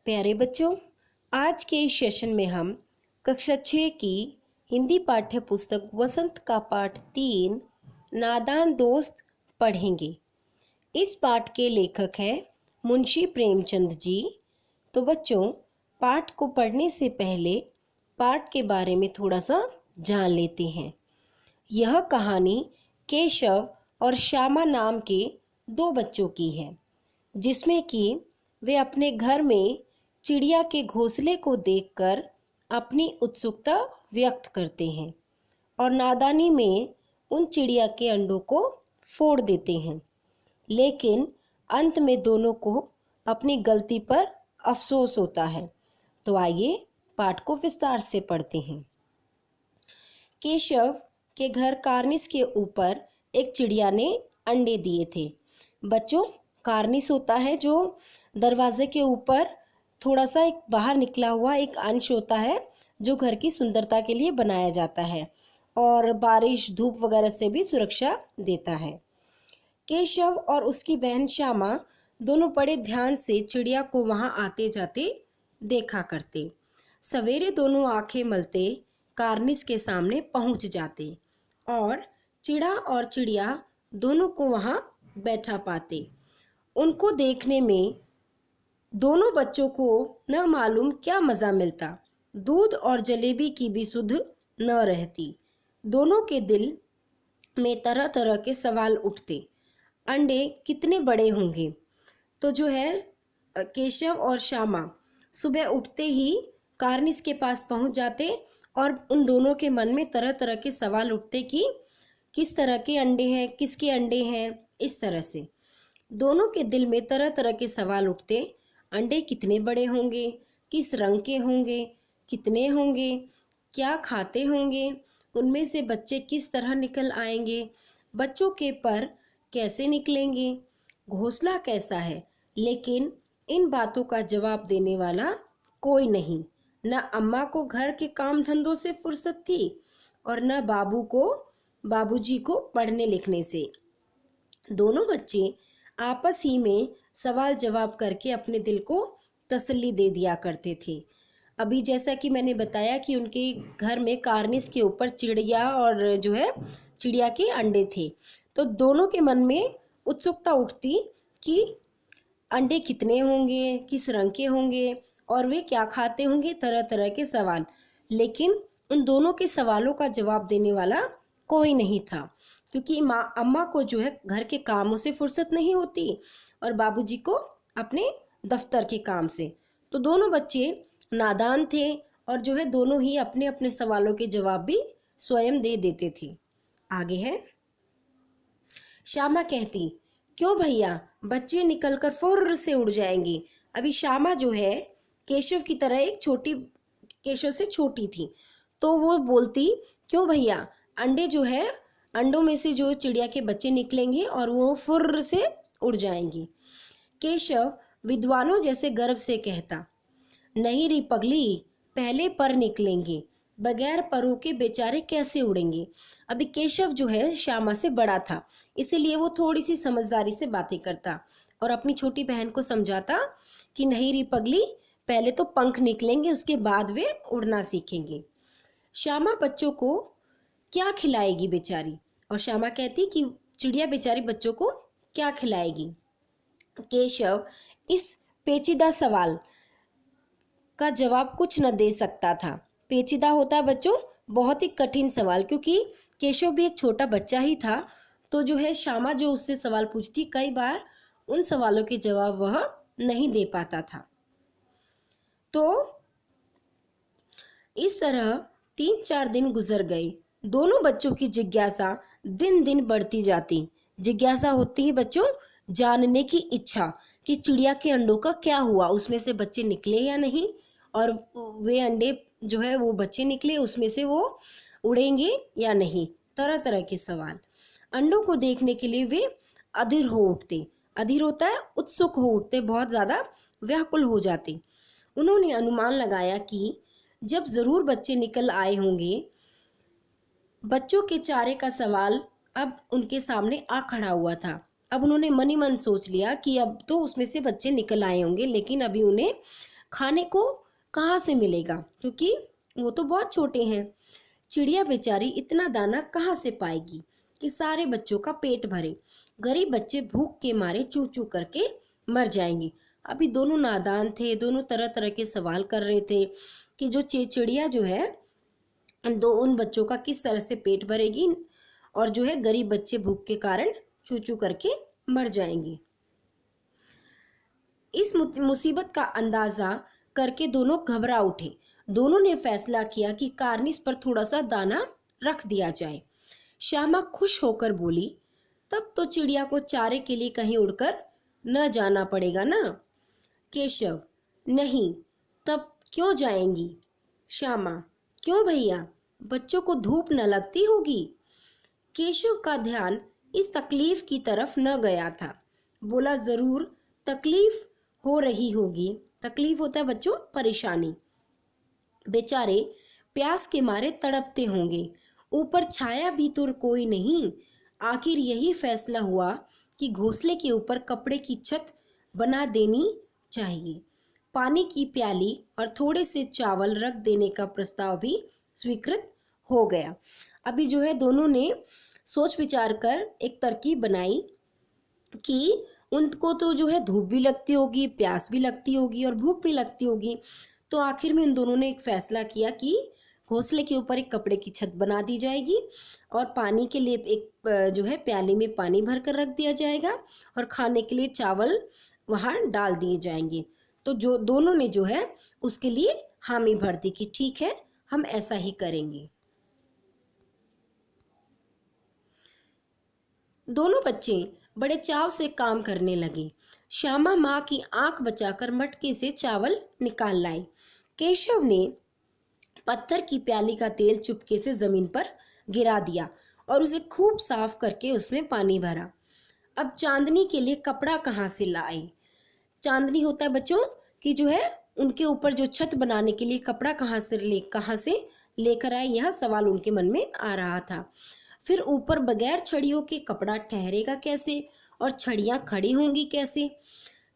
प्यारे बच्चों, आज के इस सेशन में हम कक्षा 6 की हिंदी पाठ्य पुस्तक वसंत का पाठ 3 नादान दोस्त पढ़ेंगे। इस पाठ के लेखक हैं मुंशी प्रेमचंद जी। तो बच्चों, पाठ को पढ़ने से पहले पाठ के बारे में थोड़ा सा जान लेते हैं। यह कहानी केशव और श्यामा नाम के दो बच्चों की है, जिसमें कि वे अपने घर में चिड़िया के घोंसले को देखकर अपनी उत्सुकता व्यक्त करते हैं और नादानी में उन चिड़िया के अंडों को फोड़ देते हैं। लेकिन अंत में दोनों को अपनी गलती पर अफसोस होता है। तो आइए पाठ को विस्तार से पढ़ते हैं। केशव के घर कार्निस के ऊपर एक चिड़िया ने अंडे दिए थे। बच्चों, कार्निस होता है जो दरवाजे के ऊपर थोड़ा सा एक बाहर निकला हुआ एक अंश होता है, जो घर की सुंदरता के लिए बनाया जाता है और बारिश धूप वगैरह से भी सुरक्षा देता है। केशव और उसकी बहन श्यामा दोनों बड़े ध्यान से चिड़िया को वहां आते जाते देखा करते। सवेरे दोनों आंखें मलते कार्निस के सामने पहुंच जाते और चिड़ा और चिड़िया दोनों को वहां बैठा पाते। उनको देखने में दोनों बच्चों को न मालूम क्या मज़ा मिलता। दूध और जलेबी की भी सुध न रहती। दोनों के दिल में तरह तरह के सवाल उठते। अंडे कितने बड़े होंगे? तो जो है केशव और श्यामा सुबह उठते ही कार्निस के पास पहुंच जाते और उन दोनों के मन में तरह तरह के सवाल उठते कि किस तरह के अंडे हैं, किसके अंडे हैं। इस तरह से दोनों के दिल में तरह तरह के सवाल उठते। अंडे कितने बड़े होंगे, किस रंग के होंगे, कितने होंगे, क्या खाते होंगे, उनमें से बच्चे किस तरह निकल आएंगे, बच्चों के पर कैसे निकलेंगे, घोंसला कैसा है। लेकिन इन बातों का जवाब देने वाला कोई नहीं। न अम्मा को घर के काम धंधों से फुर्सत थी और न बाबूजी को पढ़ने लिखने से। दोनों बच्चे आपस ही में सवाल जवाब करके अपने दिल को तसल्ली दे दिया करते थे। अभी जैसा कि मैंने बताया कि उनके घर में कार्निस के ऊपर चिड़िया और जो है चिड़िया के अंडे थे, तो दोनों के मन में उत्सुकता उठती कि अंडे कितने होंगे, किस रंग के होंगे और वे क्या खाते होंगे, तरह तरह के सवाल। लेकिन उन दोनों के सवालों का जवाब देने वाला कोई नहीं था, क्योंकि अम्मा को जो है घर के कामों से फुर्सत नहीं होती और बाबूजी को अपने दफ्तर के काम से। तो दोनों बच्चे नादान थे और जो है दोनों ही अपने अपने सवालों के जवाब भी स्वयं दे देते थे। आगे है, श्यामा कहती, क्यों भैया, बच्चे निकलकर फुर्र से उड़ जाएंगे। अभी श्यामा जो है केशव की तरह केशव से छोटी थी, तो वो बोलती, क्यों भैया, अंडे जो है अंडों में से जो चिड़िया के बच्चे निकलेंगे और वो फुर्र से उड़ जाएंगे। केशव विद्वानों जैसे गर्व से कहता, नहीं री पगली, पहले पर निकलेंगे, बगैर परों के बेचारे कैसे उड़ेंगे। अभी केशव जो है श्यामा से बड़ा था, इसीलिए वो थोड़ी सी समझदारी से बातें करता और अपनी छोटी बहन को समझाता कि नहीं री पगली, पहले तो पंख निकलेंगे, उसके बाद वे उड़ना सीखेंगे। श्यामा बच्चों को क्या खिलाएगी बेचारी? और श्यामा कहती कि चिड़िया बेचारी बच्चों को क्या खिलाएगी। केशव इस पेचीदा सवाल का जवाब कुछ न दे सकता था। पेचीदा होता है बच्चों, बहुत ही कठिन सवाल, क्योंकि केशव भी एक छोटा बच्चा ही था। तो जो है श्यामा जो उससे सवाल पूछती, कई बार उन सवालों के जवाब वह नहीं दे पाता था। तो इस तरह 3-4 दिन गुजर गए। दोनों बच्चों की जिज्ञासा दिन दिन बढ़ती जाती। जिज्ञासा होती है बच्चों जानने की इच्छा कि चिड़िया के अंडों का क्या हुआ, उसमें से बच्चे निकले या नहीं, और वे अंडे जो है वो बच्चे निकले, उसमें से वो उड़ेंगे या नहीं। तरह तरह के सवाल। अंडों को देखने के लिए वे अधीर हो उठते। अधीर होता है उत्सुक हो उठते, बहुत ज़्यादा व्याकुल हो जाते। उन्होंने अनुमान लगाया कि जब ज़रूर बच्चे निकल आए होंगे। बच्चों के चारे का सवाल अब उनके सामने आ खड़ा हुआ था। अब उन्होंने मन ही मन सोच लिया कि अब तो उसमें से बच्चे निकल आए होंगे, लेकिन अभी उन्हें खाने को कहाँ से मिलेगा, क्योंकि वो तो बहुत छोटे हैं। चिड़िया बेचारी इतना दाना कहाँ से पाएगी कि सारे बच्चों का पेट भरे। गरीब बच्चे भूख के मारे चू चू करके मर जाएंगे। अभी दोनों नादान थे, दोनों तरह तरह के सवाल कर रहे थे कि जो चिड़िया जो है उन बच्चों का किस तरह से पेट भरेगी, और जो है गरीब बच्चे भूख के कारण चू चू करके मर जाएंगे। इस मुसीबत का अंदाजा करके दोनों घबरा उठे। दोनों ने फैसला किया कि कार्निस पर थोड़ा सा दाना रख दिया जाए। श्यामा खुश होकर बोली, तब तो चिड़िया को चारे के लिए कहीं उड़कर न जाना पड़ेगा ना। केशव, नहीं, तब क्यों जाएंगी। श्यामा, क्यों भैया, बच्चों को धूप न लगती होगी। केशव का ध्यान इस तकलीफ की तरफ न गया था। बोला, जरूर तकलीफ हो रही होगी। तकलीफ होता है बच्चों, परेशानी। बेचारे प्यास के मारे तड़पते होंगे, ऊपर छाया भी तो कोई नहीं। आखिर यही फैसला हुआ कि घोंसले के ऊपर कपड़े की छत बना देनी चाहिए। पानी की प्याली और थोड़े से चावल रख देने का प्रस्ताव भी स्वीकृत हो गया। अभी जो है दोनों ने सोच विचार कर एक तरकीब बनाई कि उनको तो जो है धूप भी लगती होगी, प्यास भी लगती होगी और भूख भी लगती होगी। तो आखिर में इन दोनों ने एक फैसला किया कि घोंसले के ऊपर एक कपड़े की छत बना दी जाएगी और पानी के लिए एक जो है प्याली में पानी भर कर रख दिया जाएगा और खाने के लिए चावल वहाँ डाल दिए जाएंगे। तो जो दोनों ने जो है उसके लिए हामी भर दी कि ठीक है, हम ऐसा ही करेंगे। दोनों बच्चे बड़े चाव से काम करने लगे। श्यामा माँ की आंख बचाकर मटके से चावल निकाल लाई। केशव ने पत्थर की प्याली का तेल चुपके से जमीन पर गिरा दिया और उसे खूब साफ करके उसमें पानी भरा। अब चांदनी के लिए कपड़ा कहाँ से लाए। चांदनी होता है बच्चों कि जो है उनके ऊपर जो छत बनाने के लिए कपड़ा कहाँ से लेकर आए, यह सवाल उनके मन में आ रहा था। फिर ऊपर बगैर छड़ियों के कपड़ा ठहरेगा कैसे और छड़ियाँ खड़ी होंगी कैसे।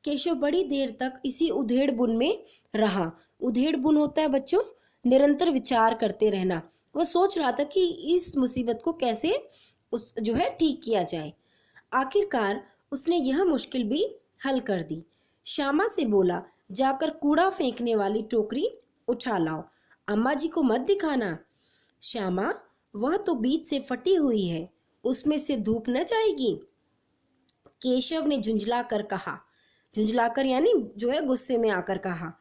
केशव बड़ी देर तक इसी उधेड़ बुन में रहा। उधेड़ बुन होता है बच्चों निरंतर विचार करते रहना। वह सोच रहा था कि इस मुसीबत को कैसे जो है ठीक किया जाए। आखिरकार उसने यह मुश्किल भी हल कर दी। श्यामा से बोला, जाकर कूड़ा फेंकने वाली टोकरी उठा लाओ, अम्मा जी को मत दिखाना। श्यामा, वह तो बीच से फटी हुई है, उसमें से धूप न जाएगी। केशव ने झुंझलाकर कहा, झुंझलाकर यानी जो है गुस्से में आकर कहा,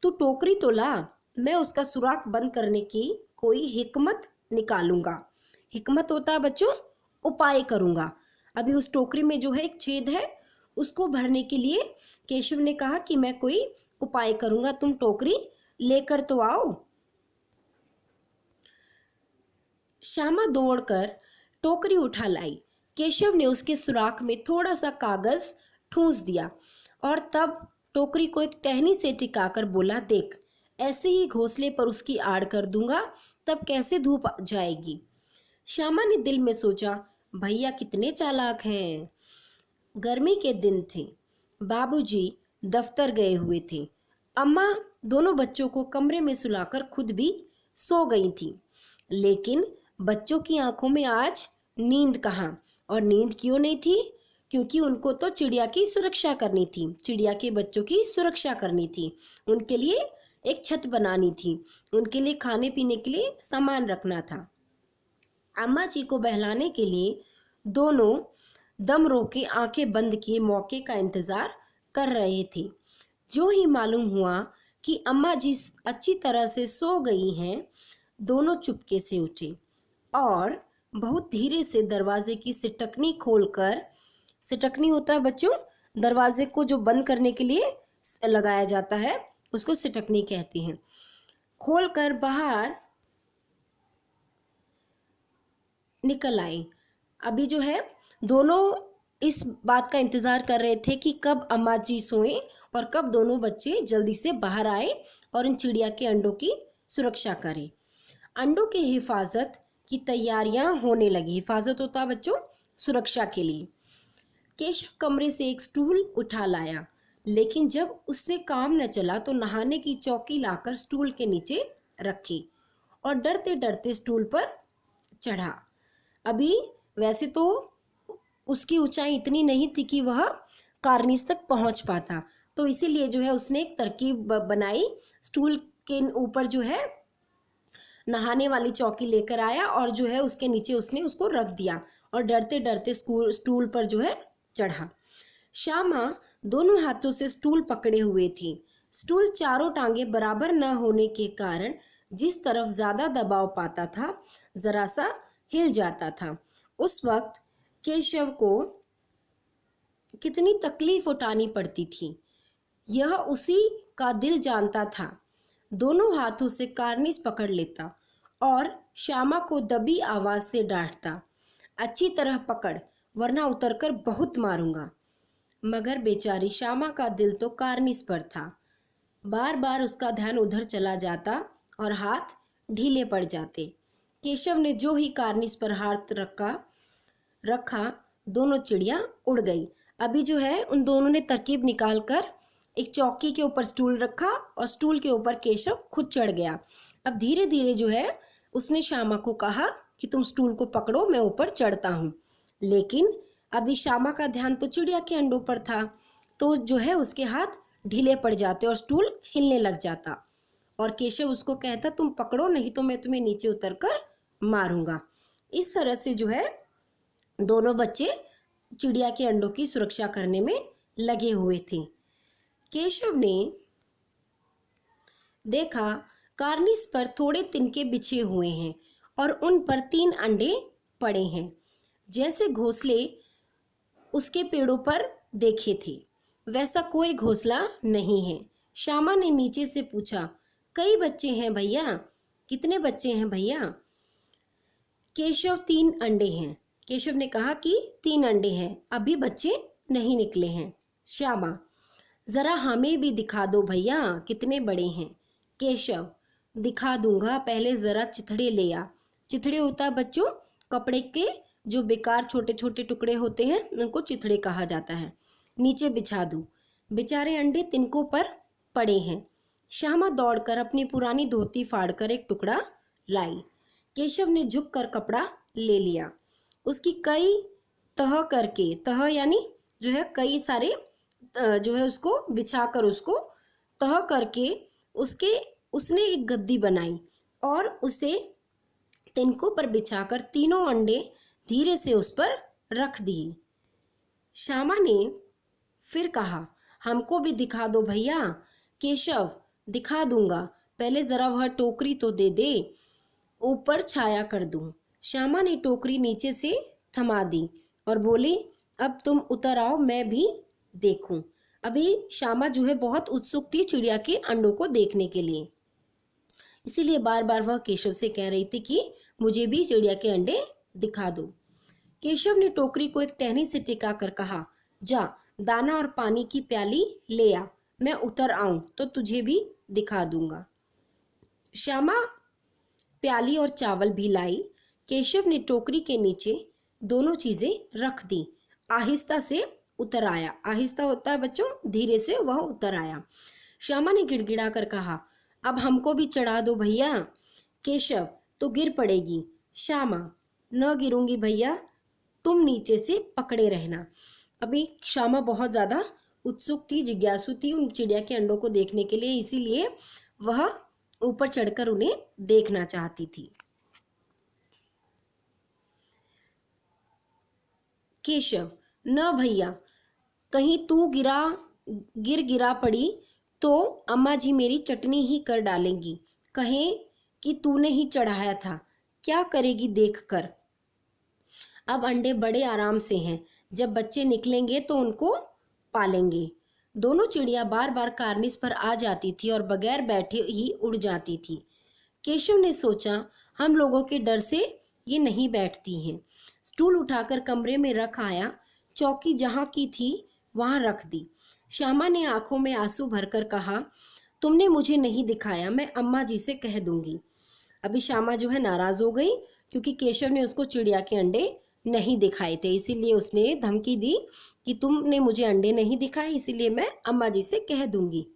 तू टोकरी तो ला, मैं उसका सुराख बंद करने की कोई हिकमत निकालूंगा। हिकमत होता है बच्चों उपाय करूंगा। अभी उस टोकरी में जो है एक छेद है, उसको भरने के लिए केशव ने कहा कि मैं कोई उपाय करूंगा, तुम टोकरी लेकर तो आओ। श्यामा दौड़कर टोकरी उठा लाई। केशव ने उसके सुराख में थोड़ा सा कागज ठूंस दिया और तब टोकरी को एक टहनी से टिकाकर बोला, देख, ऐसे ही घोंसले पर उसकी आड़ कर दूंगा, तब कैसे धूप जाएगी। श्यामा ने दिल में सोचा, भैया कितने चालाक हैं। गर्मी के दिन थे, बाबूजी दफ्तर गए हुए थे, अम्मा दोनों बच्चों को कमरे में सुलाकर खुद भी सो गई थी। लेकिन बच्चों की आंखों में आज नींद कहाँ, और नींद क्यों नहीं थी, क्योंकि उनको तो चिड़िया की सुरक्षा करनी थी, चिड़िया के बच्चों की सुरक्षा करनी थी, उनके लिए एक छत बनानी थी, उनके लिए खाने पीने के लिए सामान रखना था। अम्मा जी को बहलाने के लिए दोनों दम रोके आंखें बंद किए मौके का इंतजार कर रहे थे। जो ही मालूम हुआ कि अम्मा जी अच्छी तरह से सो गई हैं, दोनों चुपके से उठे और बहुत धीरे से दरवाजे की सिटकनी खोलकर, सिटकनी होता है बच्चों दरवाजे को जो बंद करने के लिए लगाया जाता है, उसको सिटकनी कहते हैं, खोलकर बाहर निकल आए। अभी जो है दोनों इस बात का इंतजार कर रहे थे कि कब अम्मा जी सोएं और कब दोनों बच्चे जल्दी से बाहर आए और इन चिड़िया के अंडों की सुरक्षा करें। अंडों की हिफाजत की तैयारियां होने लगी। हिफाजत होता है बच्चों सुरक्षा के लिए। केशव कमरे से एक स्टूल उठा लाया, लेकिन जब उससे काम न चला तो नहाने की चौकी लाकर स्टूल के नीचे रखी और डरते डरते स्टूल पर चढ़ा। अभी वैसे तो उसकी ऊंचाई इतनी नहीं थी कि वह कार्निस तक पहुंच पाता, तो इसीलिए जो है उसने एक तरकीब बनाई। स्टूल के ऊपर जो है नहाने वाली चौकी लेकर आया और जो है उसके नीचे उसने उसको रख दिया और डरते डरते स्टूल पर जो है चढ़ा। श्यामा दोनों हाथों से स्टूल पकड़े हुए थी। स्टूल चारों टांगे बराबर न होने के कारण जिस तरफ ज्यादा दबाव पाता था जरा सा हिल जाता था। उस वक्त केशव को कितनी तकलीफ उठानी पड़ती थी यह उसी का दिल जानता था। दोनों हाथों से कार्निस पकड़ लेता और श्यामा को दबी आवाज से डांटता, अच्छी तरह पकड़ वरना उतरकर बहुत मारूंगा। मगर बेचारी श्यामा का दिल तो कार्निस पर था। बार बार उसका ध्यान उधर चला जाता और हाथ ढीले पड़ जाते। केशव ने जो ही कार्निस पर हाथ रखा दोनों चिड़िया उड़ गई। अभी जो है उन दोनों ने तरकीब निकाल कर एक चौकी के ऊपर स्टूल रखा और स्टूल के ऊपर केशव खुद चढ़ गया। अब धीरे धीरे जो है उसने श्यामा को कहा कि तुम स्टूल को पकड़ो, मैं ऊपर चढ़ता हूँ। लेकिन अभी श्यामा का ध्यान तो चिड़िया के अंडों पर था, तो जो है उसके हाथ ढीले पड़ जाते और स्टूल हिलने लग जाता और केशव उसको कहता तुम पकड़ो नहीं तो मैं तुम्हें नीचे उतर कर मारूंगा। इस तरह से जो है दोनों बच्चे चिड़िया के अंडों की सुरक्षा करने में लगे हुए थे। केशव ने देखा कार्निस पर थोड़े तिनके बिछे हुए हैं और उन पर 3 अंडे पड़े हैं, जैसे घोंसले उसके पेड़ों पर देखे थे वैसा कोई घोंसला नहीं है। श्यामा ने नीचे से पूछा, कई बच्चे हैं भैया? कितने बच्चे हैं भैया? केशव 3 अंडे हैं। केशव ने कहा कि 3 अंडे हैं, अभी बच्चे नहीं निकले हैं। श्यामा, जरा हमें भी दिखा दो भैया कितने बड़े हैं। केशव, दिखा दूंगा, पहले जरा चिथड़े ले आ। चिथड़े होता है बच्चों कपड़े के जो बेकार छोटे छोटे टुकड़े होते हैं, उनको चिथड़े कहा जाता है। नीचे बिछा दूं। बेचारे अंडे तिनकों पर पड़े हैं। श्यामा दौड़कर अपनी पुरानी धोती फाड़कर एक टुकड़ा लाई। केशव ने झुककर कपड़ा ले लिया। उसकी कई तह करके, तह यानी जो है कई सारे जो है उसको बिछाकर उसको तह करके उसने एक गद्दी बनाई और उसे तिनकों पर बिछाकर तीनों अंडे धीरे से उस पर रख दिए। श्यामा ने फिर कहा, हमको भी दिखा दो भैया। केशव, दिखा दूंगा, पहले जरा वह टोकरी तो दे दे, ऊपर छाया कर दूं। श्यामा ने टोकरी नीचे से थमा दी और बोली, अब तुम उतर आओ, मैं भी देखूं। अभी श्यामा जो है बहुत उत्सुक थी चिड़िया के अंडों को देखने के लिए, इसीलिए बार बार वह केशव से कह रही थी कि मुझे भी चिड़िया के अंडे दिखा दो। केशव ने टोकरी को एक टहनी से टिका कर कहा, जा दाना और पानी की प्याली ले आ, मैं उतर आऊं तो तुझे भी दिखा दूंगा। श्यामा प्याली और चावल भी लाई। केशव ने टोकरी के नीचे दोनों चीजें रख दी। आहिस्ता से उतर आया। आहिस्ता होता है बच्चों, धीरे से वह उतर आया। श्यामा ने गिड़गिड़ा कर कहा, अब हमको भी चढ़ा दो भैया। केशव, तो गिर पड़ेगी। श्यामा, न गिरूंगी भैया, तुम नीचे से पकड़े रहना। अभी श्यामा बहुत ज्यादा उत्सुक थी, जिज्ञासु थी उन चिड़िया के अंडों को देखने के लिए, इसीलिए वह ऊपर चढ़कर उन्हें देखना चाहती थी। केशव, न भैया, कहीं तू गिरा पड़ी तो अम्मा जी मेरी चटनी ही कर डालेंगी, कहें कि तूने ही चढ़ाया था, क्या करेगी देखकर। अब अंडे बड़े आराम से हैं, जब बच्चे निकलेंगे तो उनको पालेंगे। दोनों चिड़िया बार बार कार्निस पर आ जाती थी और बगैर बैठे ही उड़ जाती थी। केशव ने सोचा, हम लोगों के डर से ये नहीं बैठती हैं। स्टूल उठाकर कमरे में रख आया, चौकी जहाँ की थी वहाँ रख दी। श्यामा ने आंखों में आंसू भरकर कहा, तुमने मुझे नहीं दिखाया, मैं अम्मा जी से कह दूंगी। अभी श्यामा जो है नाराज हो गई क्योंकि केशव ने उसको चिड़िया के अंडे नहीं दिखाए थे, इसीलिए उसने धमकी दी कि तुमने मुझे अंडे नहीं दिखाए, इसीलिए मैं अम्मा जी से कह दूंगी।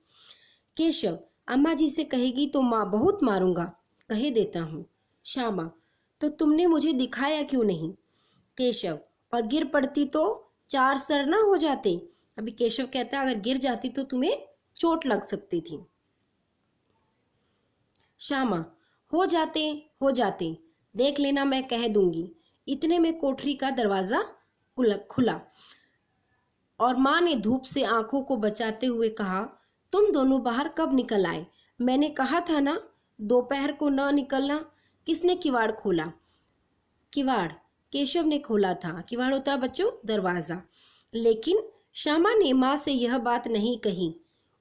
केशव, अम्मा जी से कहेगी तो माँ बहुत मारूंगा, कहे देता हूँ। श्यामा, तो तुमने मुझे दिखाया क्यों नहीं? केशव, और गिर पड़ती तो 4 सर ना हो जाते। अभी केशव कहता है अगर गिर जाती तो तुम्हें चोट लग सकती थी। श्यामा, हो जाते, हो जाते, देख लेना, मैं कह दूंगी। इतने में कोठरी का दरवाजा खुला और माँ ने धूप से आंखों को बचाते हुए कहा, तुम दोनों बाहर कब निकल आए? मैंने कहा था ना दोपहर को न निकलना। किसने किवाड़ खोला? किवाड़ केशव ने खोला था। किवाड़ होता है बच्चों दरवाजा। लेकिन श्यामा ने माँ से यह बात नहीं कही,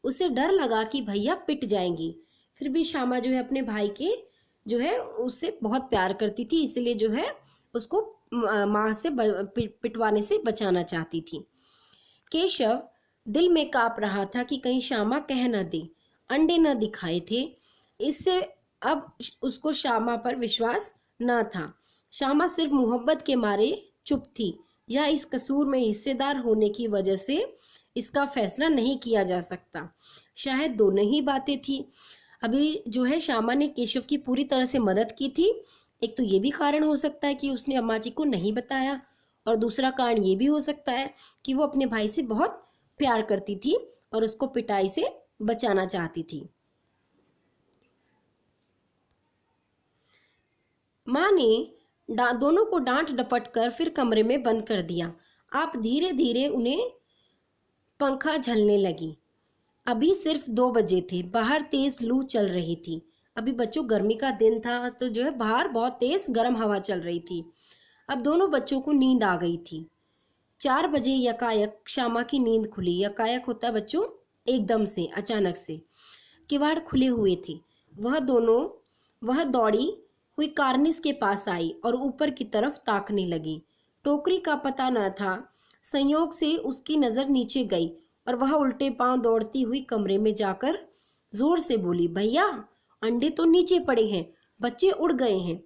उसे डर लगा कि भैया पिट जाएंगी। फिर भी श्यामा जो है अपने भाई के जो है उससे बहुत प्यार करती थी, इसलिए जो है उसको माँ से पिटवाने से बचाना चाहती थी। केशव दिल में काँप रहा था कि कहीं श्यामा कह न दे अंडे न दिखाए थे। इससे अब उसको श्यामा पर विश्वास न था। श्यामा सिर्फ मोहब्बत के मारे चुप थी, या इस कसूर में हिस्सेदार होने की वजह से इसका फैसला नहीं किया जा सकता। शायद दोनों ही बातें थी। अभी जो है श्यामा ने केशव की पूरी तरह से मदद की थी। एक तो ये भी कारण हो सकता है कि उसने अम्मा जी को नहीं बताया, और दूसरा कारण ये भी हो सकता है कि वो अपने भाई से बहुत प्यार करती थी और उसको पिटाई से बचाना चाहती थी। माँ ने दोनों को डांट डपट कर फिर कमरे में बंद कर दिया। आप धीरे धीरे उन्हें पंखा झलने लगी। अभी सिर्फ 2 बजे थे, बाहर तेज लू चल रही थी। अभी बच्चों गर्मी का दिन था तो जो है बाहर बहुत तेज गर्म हवा चल रही थी। अब दोनों बच्चों को नींद आ गई थी। 4 बजे यकायक श्यामा की नींद खुली। यकायक होता है बच्चों एकदम से, अचानक से। किवाड़ खुले हुए थे। वह दौड़ी हुई कार्निस के पास आई और ऊपर की तरफ ताकने लगी। टोकरी का पता न था। संयोग से उसकी नज़र नीचे गई और वह उल्टे पांव दौड़ती हुई कमरे में जाकर जोर से बोली, भैया अंडे तो नीचे पड़े हैं, बच्चे उड़ गए हैं।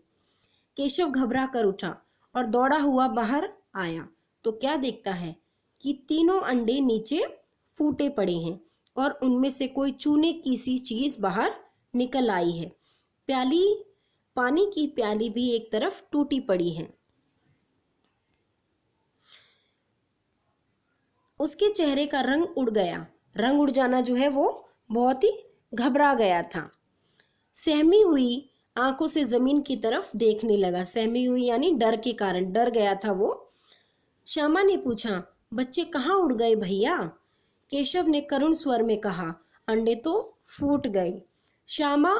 केशव घबरा कर उठा और दौड़ा हुआ बाहर आया तो क्या देखता है कि तीनों अंडे नीचे फूटे पड़े हैं और उनमें से कोई चूने की सी चीज बाहर निकल आई है। पानी की प्याली भी एक तरफ टूटी पड़ी है। उसके चेहरे का रंग उड़ गया। रंग उड़ जाना जो है वो बहुत ही घबरा गया था। सहमी हुई आंखों से जमीन की तरफ देखने लगा। सहमी हुई यानी डर के कारण डर गया था वो। श्यामा ने पूछा, बच्चे कहाँ उड़ गए भैया? केशव ने करुण स्वर में कहा, अंडे तो फूट गए। श्यामा,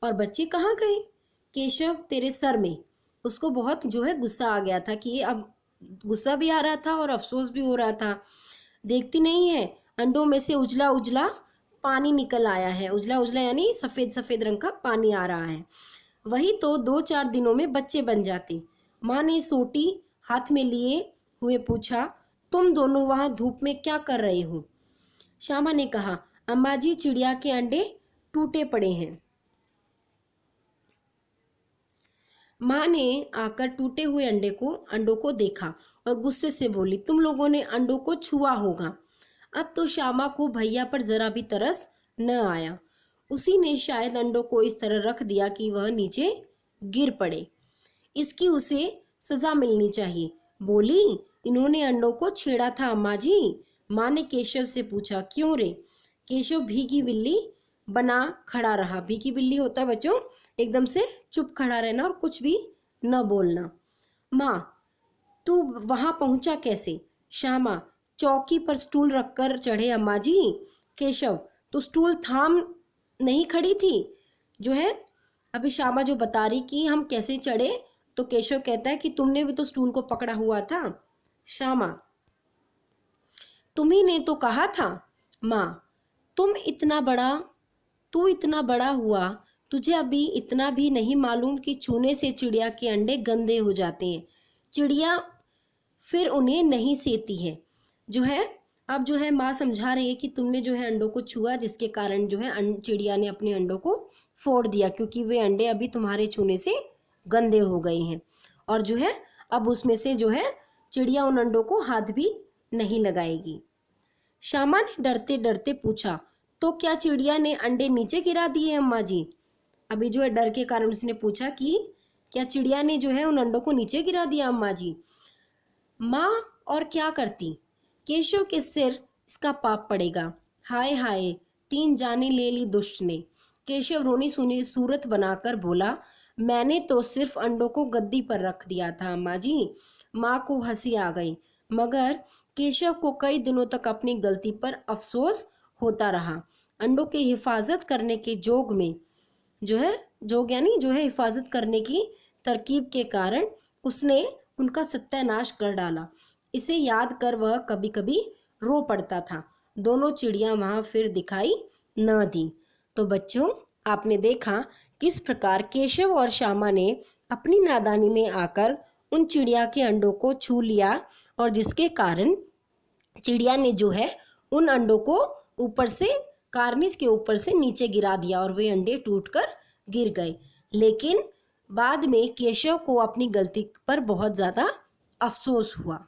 और बच्चे कहाँ गए? केशव, तेरे सर में। उसको बहुत जो है गुस्सा आ गया था कि अब गुस्सा भी आ रहा था और अफसोस भी हो रहा था। देखती नहीं है अंडों में से उजला उजला पानी निकल आया है। उजला उजला यानी सफ़ेद सफ़ेद रंग का पानी आ रहा है। वही तो 2-4 दिनों में बच्चे बन जाते। माँ ने सोटी हाथ में लिए हुए पूछा, तुम दोनों वहाँ धूप में क्या कर रहे हो? श्यामा ने कहा, अम्मा जी चिड़िया के अंडे टूटे पड़े हैं। माँ ने आकर टूटे हुए अंडों को देखा और गुस्से से बोली, तुम लोगों ने अंडों को छुआ होगा। अब तो श्यामा को भैया पर जरा भी तरस न आया। उसी ने शायद अंडों को इस तरह रख दिया कि वह नीचे गिर पड़े। इसकी उसे सजा मिलनी चाहिए। बोली, इन्होंने अंडों को छेड़ा था अम्मा जी। माँ ने केशव से पूछा, क्यों रे? केशव भीगी बिल्ली बना खड़ा रहा। भीगी बिल्ली होता है बच्चों एकदम से चुप खड़ा रहना और कुछ भी न बोलना। माँ, तू वहां पहुंचा कैसे? श्यामा, चौकी पर स्टूल रखकर चढ़े अम्मा जी। केशव, तो स्टूल थाम नहीं खड़ी थी जो है? अभी श्यामा जो बता रही कि हम कैसे चढ़े, तो केशव कहता है कि तुमने भी तो स्टूल को पकड़ा हुआ था। श्यामा, तुम्ही ने तो कहा था। माँ, तू इतना बड़ा हुआ, तुझे अभी इतना भी नहीं मालूम कि छूने से चिड़िया के अंडे गंदे हो जाते हैं। चिड़िया फिर उन्हें नहीं सेती है जो है। अब जो है माँ समझा रही है कि तुमने जो है अंडों को छुआ, जिसके कारण जो है चिड़िया ने अपने अंडों को फोड़ दिया, क्योंकि वे अंडे अभी तुम्हारे छूने से गंदे हो गए हैं और जो है अब उसमें से जो है चिड़िया उन अंडों को हाथ भी नहीं लगाएगी। श्यामा ने डरते डरते पूछा, तो क्या चिड़िया ने अंडे नीचे गिरा दिए अम्मा जी? अभी जो है डर के कारण उसने पूछा कि क्या चिड़िया ने जो है उन अंडों को नीचे गिरा दिया अम्मा जी? माँ और क्या करती, केशव के सिर इसका पाप पड़ेगा। हाय हाय, 3 जाने ले ली दुष्ट ने। केशव रोनी सुनी सूरत बनाकर बोला, मैंने तो सिर्फ अंडों को गद्दी पर रख दिया था अम्मा जी। माँ को हंसी आ गई, मगर केशव को कई दिनों तक अपनी गलती पर अफसोस होता रहा। अंडों की हिफाजत करने के जोग में जो है, जोग यानी जो है हिफाजत करने की तरकीब के कारण उसने उनका सत्यानाश कर डाला। इसे याद कर वह कभी कभी रो पड़ता था। दोनों चिड़िया वहां फिर दिखाई न दी। तो बच्चों, आपने देखा किस प्रकार केशव और श्यामा ने अपनी नादानी में आकर उन चिड़िया के अंडों को छू लिया, और जिसके कारण चिड़िया ने जो है उन अंडों को ऊपर से, कार्निस के ऊपर से नीचे गिरा दिया और वे अंडे टूटकर गिर गए। लेकिन बाद में केशव को अपनी गलती पर बहुत ज़्यादा अफसोस हुआ।